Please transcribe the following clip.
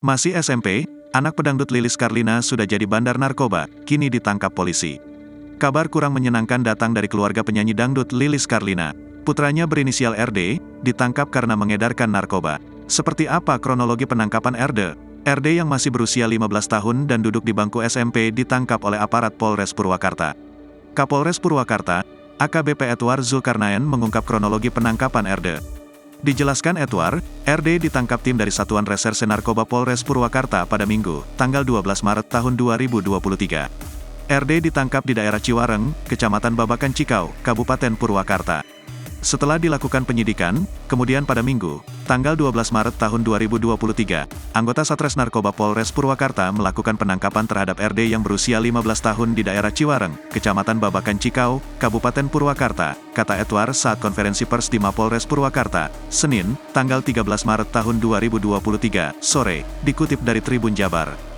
Masih SMP, anak pedangdut Lilis Karlina sudah jadi bandar narkoba, kini ditangkap polisi. Kabar kurang menyenangkan datang dari keluarga penyanyi dangdut Lilis Karlina. Putranya berinisial RD, ditangkap karena mengedarkan narkoba. Seperti apa kronologi penangkapan RD? RD yang masih berusia 15 tahun dan duduk di bangku SMP ditangkap oleh aparat Polres Purwakarta. Kapolres Purwakarta, AKBP Edward Zulkarnaen mengungkap kronologi penangkapan RD. Dijelaskan Edward, RD ditangkap tim dari Satuan Reserse Narkoba Polres Purwakarta pada Minggu, tanggal 12 Maret tahun 2023. RD ditangkap di daerah Ciwareng, Kecamatan Babakan Cikau, Kabupaten Purwakarta. Setelah dilakukan penyidikan, kemudian pada Minggu, tanggal 12 Maret tahun 2023, anggota Satres Narkoba Polres Purwakarta melakukan penangkapan terhadap RD yang berusia 15 tahun di daerah Ciwareng, Kecamatan Babakan Cikau, Kabupaten Purwakarta, kata Edward saat konferensi pers di Mapolres Purwakarta, Senin, tanggal 13 Maret tahun 2023, sore, dikutip dari Tribun Jabar.